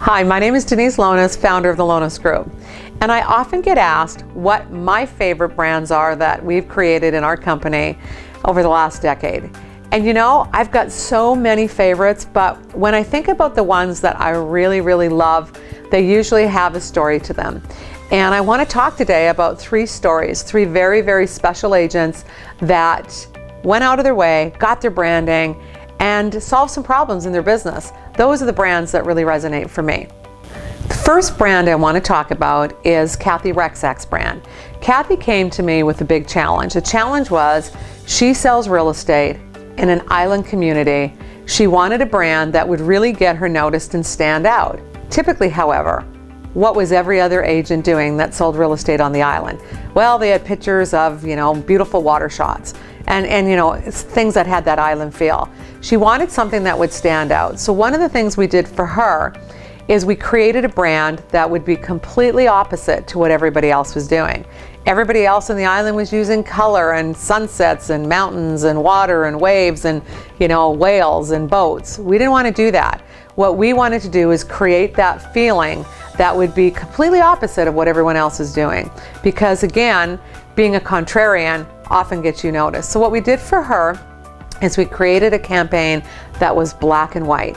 Hi, my name is Denise Lonas, founder of the Lonas Group, and I often get asked what my favorite brands are that we've created in our company over the last decade. And you know, I've got so many favorites, but when I think about the ones that I really love, they usually have a story to them. And I want to talk today about three stories, three very special agents that went out of their way, got their branding, and solved some problems in their business. Those are the brands that really resonate for me. The first brand I want to talk about is Cathy Rexxx brand. Cathy came to me with a big challenge. The challenge was she sells real estate in an island community. She wanted a brand that would really get her noticed and stand out. Typically, however, what was every other agent doing that sold real estate on the island? Well, they had pictures of, beautiful water shots and things that had that island feel. She wanted something that would stand out. So one of the things we did for her is we created a brand that would be completely opposite to what everybody else was doing. Everybody else on the island was using color and sunsets and mountains and water and waves and, whales and boats. We didn't want to do that. What we wanted to do is create that feeling that would be completely opposite of what everyone else is doing. Because again, being a contrarian often gets you noticed. So what we did for her is we created a campaign that was black and white.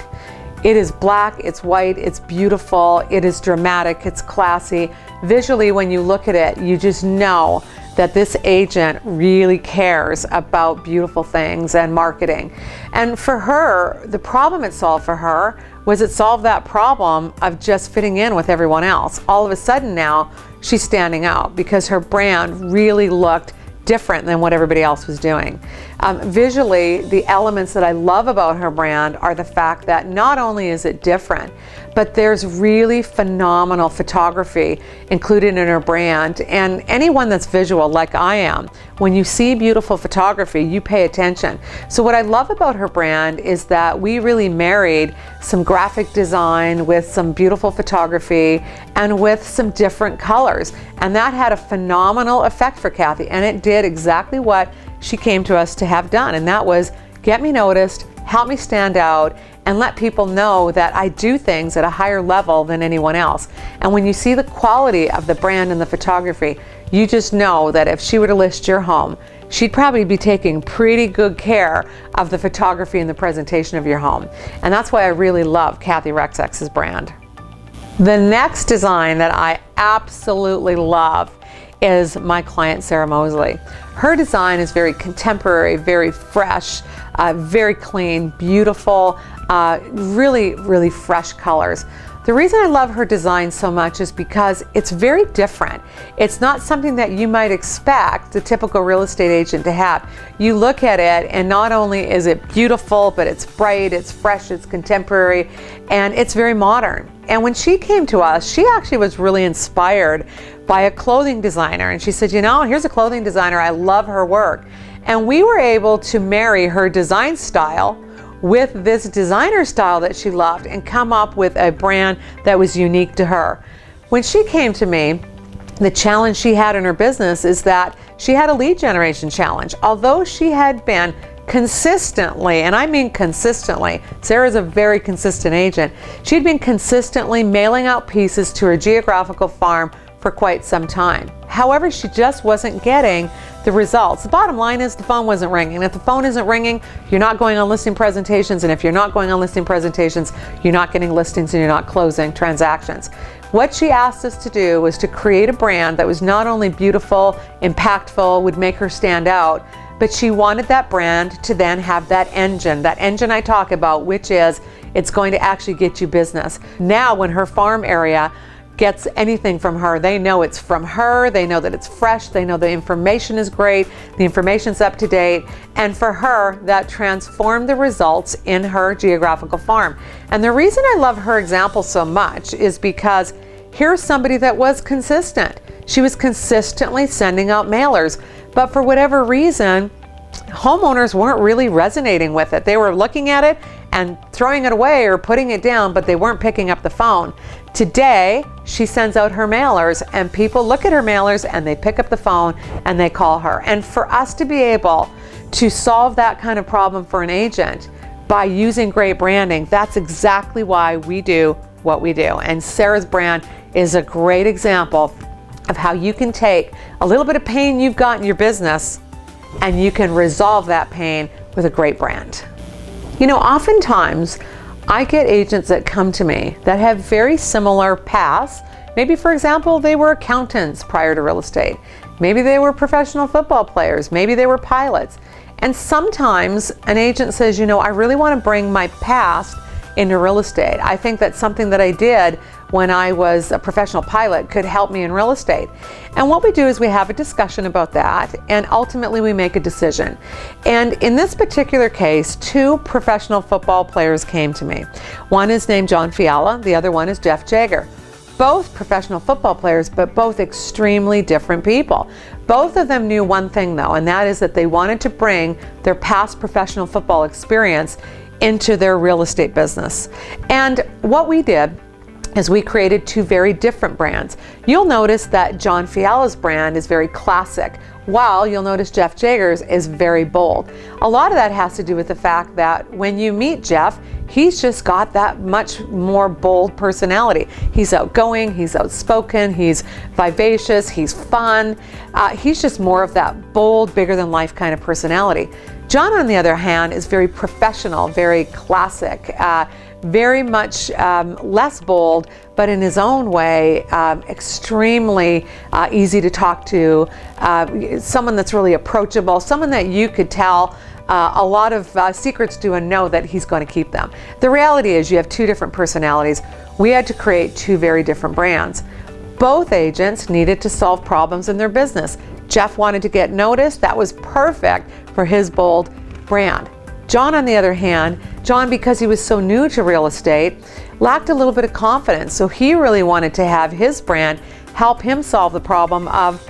It is black, it's white, it's beautiful, it is dramatic, it's classy. Visually, when you look at it, you just know that this agent really cares about beautiful things and marketing. And for her, the problem it solved for her was it solved that problem of just fitting in with everyone else. All of a sudden now, she's standing out because her brand really looked different than what everybody else was doing. Visually, the elements that I love about her brand are the fact that not only is it different, but there's really phenomenal photography included in her brand. And anyone that's visual like I am, when you see beautiful photography, you pay attention. So what I love about her brand is that we really married some graphic design with some beautiful photography and with some different colors. And that had a phenomenal effect for Cathy, and it did exactly what she came to us to have done, and that was get me noticed, help me stand out, and let people know that I do things at a higher level than anyone else. And when you see the quality of the brand and the photography, you just know that if she were to list your home, she'd probably be taking pretty good care of the photography and the presentation of your home. And that's why I really love Cathy Rexxx's brand. The next design that I absolutely love is my client Sarah Moseley. Her design is very contemporary, very fresh, very clean, beautiful, really fresh colors. The reason I love her design so much is because it's very different. It's not something that you might expect the typical real estate agent to have. You look at it and not only is it beautiful, but it's bright, it's fresh, it's contemporary, and it's very modern. And when she came to us, she actually was really inspired by a clothing designer. And she said, here's a clothing designer, I love her work. And we were able to marry her design style with this designer style that she loved and come up with a brand that was unique to her. When she came to me, the challenge she had in her business is that she had a lead generation challenge. Although she had been consistently, and I mean consistently, Sarah's a very consistent agent, she'd been consistently mailing out pieces to her geographical farm for quite some time. However, she just wasn't getting the results. The bottom line is the phone wasn't ringing. And if the phone isn't ringing, you're not going on listing presentations. And if you're not going on listing presentations, you're not getting listings and you're not closing transactions. What she asked us to do was to create a brand that was not only beautiful, impactful, would make her stand out, but she wanted that brand to then have that engine I talk about, which is it's going to actually get you business. Now, when her farm area gets anything from her, they know it's from her, they know that it's fresh, they know the information is great, the information's up to date, and for her, that transformed the results in her geographical farm. And the reason I love her example so much is because here's somebody that was consistent. She was consistently sending out mailers, but for whatever reason, homeowners weren't really resonating with it. They were looking at it and throwing it away or putting it down, but they weren't picking up the phone. Today, she sends out her mailers and people look at her mailers and they pick up the phone and they call her. And for us to be able to solve that kind of problem for an agent by using great branding, that's exactly why we do what we do. And Sarah's brand is a great example of how you can take a little bit of pain you've got in your business and you can resolve that pain with a great brand. You know, oftentimes I get agents that come to me that have very similar paths. Maybe, for example, they were accountants prior to real estate. Maybe they were professional football players. Maybe they were pilots. And sometimes an agent says, you know, I really want to bring my past into real estate. I think that something that I did when I was a professional pilot could help me in real estate. And what we do is we have a discussion about that, and ultimately we make a decision. And in this particular case, two professional football players came to me. One is named John Fiala, the other one is Jeff Jagger. Both professional football players, but both extremely different people. Both of them knew one thing though, and that is that they wanted to bring their past professional football experience into their real estate business. And what we did is we created two very different brands. You'll notice that John Fiala's brand is very classic, while you'll notice Jeff Jagger's is very bold. A lot of that has to do with the fact that when you meet Jeff, he's just got that much more bold personality. He's outgoing, he's outspoken, he's vivacious, he's fun. He's just more of that bold, bigger than life kind of personality. John, on the other hand, is very professional, very classic, very much less bold, but in his own way, extremely easy to talk to, someone that's really approachable, someone that you could tell a lot of secrets to and know that he's going to keep them. The reality is you have two different personalities. We had to create two very different brands. Both agents needed to solve problems in their business. Jeff wanted to get noticed. That was perfect for his bold brand. John, on the other hand, John, because he was so new to real estate, lacked a little bit of confidence. So he really wanted to have his brand help him solve the problem of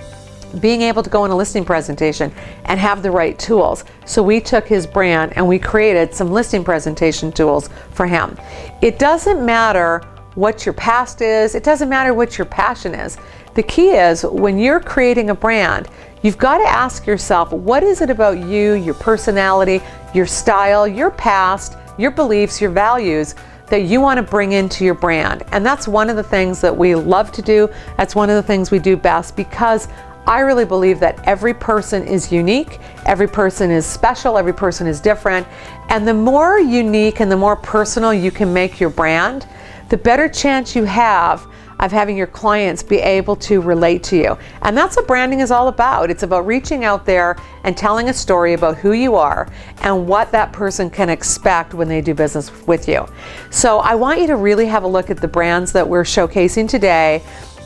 being able to go in a listing presentation and have the right tools. So we took his brand and we created some listing presentation tools for him. It doesn't matter what your past is. It doesn't matter what your passion is. The key is when you're creating a brand, you've got to ask yourself, what is it about you, your personality, your style, your past, your beliefs, your values that you want to bring into your brand? And that's one of the things that we love to do. That's one of the things we do best, because I really believe that every person is unique, every person is special, every person is different. And the more unique and the more personal you can make your brand, the better chance you have of having your clients be able to relate to you. And that's what branding is all about. It's about reaching out there and telling a story about who you are and what that person can expect when they do business with you. So I want you to really have a look at the brands that we're showcasing today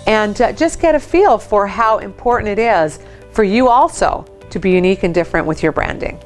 and just get a feel for how important it is for you also to be unique and different with your branding.